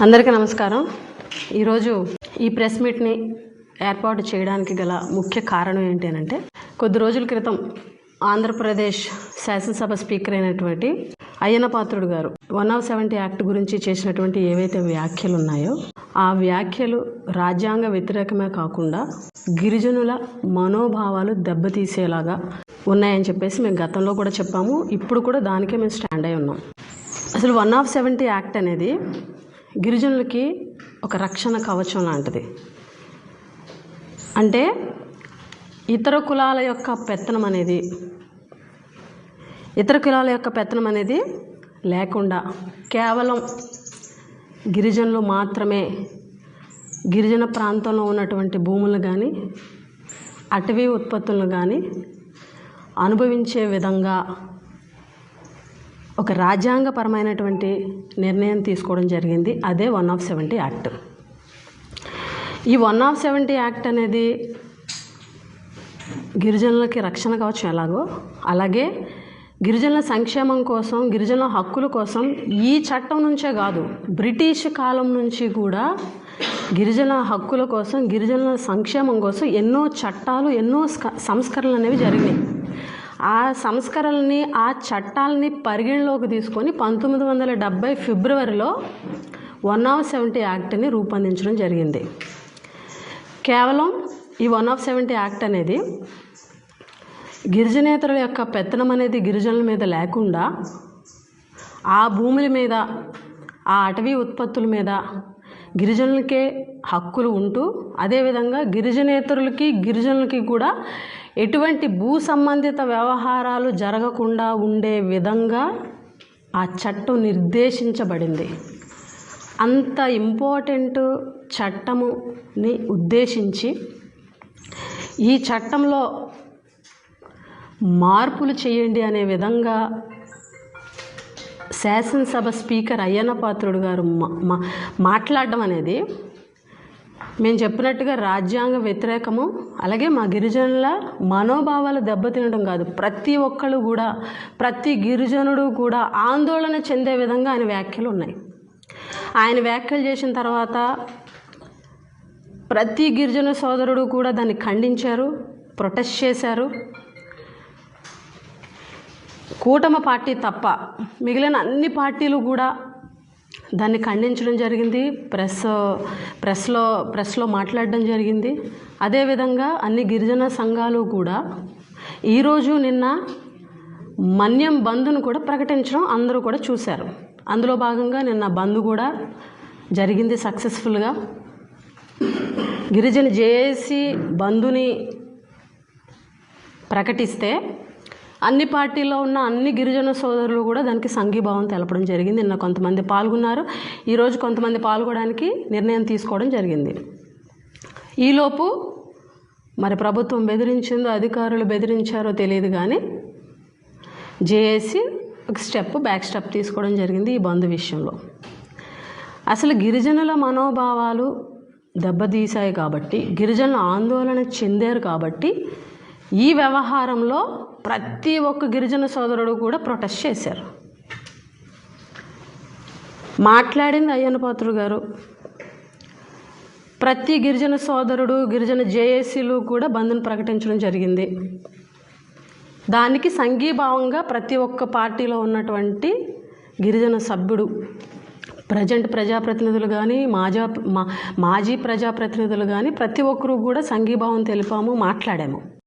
అందరికీ నమస్కారం. ఈరోజు ఈ ప్రెస్ మీట్ని ఏర్పాటు చేయడానికి గల ముఖ్య కారణం ఏంటి అంటే, కొద్ది రోజుల క్రితం ఆంధ్రప్రదేశ్ శాసనసభ స్పీకర్ అయినటువంటి అయ్యన్న పాత్రుడు గారు 170 యాక్ట్ గురించి చేసినటువంటి ఏవైతే వ్యాఖ్యలు ఉన్నాయో ఆ వ్యాఖ్యలు రాజ్యాంగ వ్యతిరేకమే కాకుండా గిరిజనుల మనోభావాలు దెబ్బతీసేలాగా ఉన్నాయని చెప్పేసి మేము గతంలో కూడా చెప్పాము. ఇప్పుడు కూడా దానికే మేము స్టాండ్ అయి ఉన్నాం. అసలు 170 యాక్ట్ అనేది గిరిజనులకి ఒక రక్షణ కవచం లాంటిది. అంటే ఇతర కులాల యొక్క పెత్తనం అనేది లేకుండా కేవలం గిరిజనులు మాత్రమే గిరిజన ప్రాంతంలో ఉన్నటువంటి భూములు కానీ అటవీ ఉత్పత్తులను కానీ అనుభవించే విధంగా ఒక రాజ్యాంగపరమైనటువంటి నిర్ణయం తీసుకోవడం జరిగింది. అదే 170 యాక్ట్. ఈ 170 యాక్ట్ అనేది గిరిజనులకి రక్షణ కవచం ఎలాగో అలాగే గిరిజనుల సంక్షేమం కోసం, గిరిజనుల హక్కుల కోసం ఈ చట్టం నుంచే కాదు, బ్రిటిష్ కాలం నుంచి కూడా గిరిజన హక్కుల కోసం, గిరిజనుల సంక్షేమం కోసం ఎన్నో చట్టాలు, ఎన్నో సంస్కరణలు అనేవి జరిగినాయి. ఆ సంస్కరణల్ని, ఆ చట్టాలని పరిగణలోకి తీసుకొని 1970 ఫిబ్రవరిలో 170 యాక్ట్ని రూపొందించడం జరిగింది. కేవలం ఈ 170 యాక్ట్ అనేది గిరిజనేతరుల యొక్క పెత్తనం అనేది గిరిజనుల మీద లేకుండా ఆ భూముల మీద, ఆ అటవీ ఉత్పత్తుల మీద గిరిజనులకే హక్కులు ఉంటూ, అదేవిధంగా గిరిజనులకి కూడా ఎటువంటి భూ సంబంధిత వ్యవహారాలు జరగకుండా ఉండే విధంగా ఆ చట్టం నిర్దేశించబడింది. అంత ఇంపార్టెంట్ చట్టముని ఉద్దేశించి ఈ చట్టంలో మార్పులు చేయండి అనే విధంగా శాసనసభ స్పీకర్ అయ్యన్న పాత్రుడు గారు మాట్లాడడం అనేది మేము చెప్పినట్టుగా రాజ్యాంగ వ్యతిరేకము. అలాగే మా గిరిజనుల మనోభావాలు దెబ్బతినడం కాదు, ప్రతి గిరిజనుడు కూడా ఆందోళన చెందే విధంగా ఆయన వ్యాఖ్యలు ఉన్నాయి. ఆయన వ్యాఖ్యలు చేసిన తర్వాత ప్రతి గిరిజన సోదరుడు కూడా దాన్ని ఖండించారు, ప్రొటెస్ట్ చేశారు. కూటమి పార్టీ తప్ప మిగిలిన అన్ని పార్టీలు కూడా దాన్ని ఖండించడం జరిగింది. ప్రెస్లో మాట్లాడడం జరిగింది. అదేవిధంగా అన్ని గిరిజన సంఘాలు కూడా ఈరోజు నిన్న మన్యం బంద్ను కూడా ప్రకటించడం అందరూ కూడా చూశారు. అందులో భాగంగా నిన్న బంద్ కూడా జరిగింది సక్సెస్ఫుల్గా. గిరిజన జేఏసీ బంద్ని ప్రకటిస్తే అన్ని పార్టీల్లో ఉన్న అన్ని గిరిజన సోదరులు కూడా దానికి సంఘీభావం తెలపడం జరిగింది. నిన్న కొంతమంది పాల్గొన్నారు, ఈరోజు కొంతమంది పాల్గొనడానికి నిర్ణయం తీసుకోవడం జరిగింది. ఈలోపు మరి ప్రభుత్వం బెదిరించిందో, అధికారులు బెదిరించారో తెలియదు, కానీ జేఏసీ ఒక బ్యాక్ స్టెప్ తీసుకోవడం జరిగింది ఈ బంద్ విషయంలో. అసలు గిరిజనుల మనోభావాలు దెబ్బతీశాయి కాబట్టి, గిరిజనులు ఆందోళన చెందారు కాబట్టి ఈ వ్యవహారంలో ప్రతి ఒక్క గిరిజన సోదరుడు కూడా ప్రొటెస్ట్ చేశారు. మాట్లాడింది అయ్యన్న పాత్రుడు గారు. ప్రతి గిరిజన సోదరుడు, గిరిజన జేఏసీలు కూడా బంద్ను ప్రకటించడం జరిగింది. దానికి సంఘీభావంగా ప్రతి ఒక్క పార్టీలో ఉన్నటువంటి గిరిజన సభ్యుడు, ప్రజెంట్ ప్రజాప్రతినిధులు కానీ, మాజీ ప్రజాప్రతినిధులు కానీ ప్రతి ఒక్కరూ కూడా సంఘీభావం తెలిపాము, మాట్లాడాము.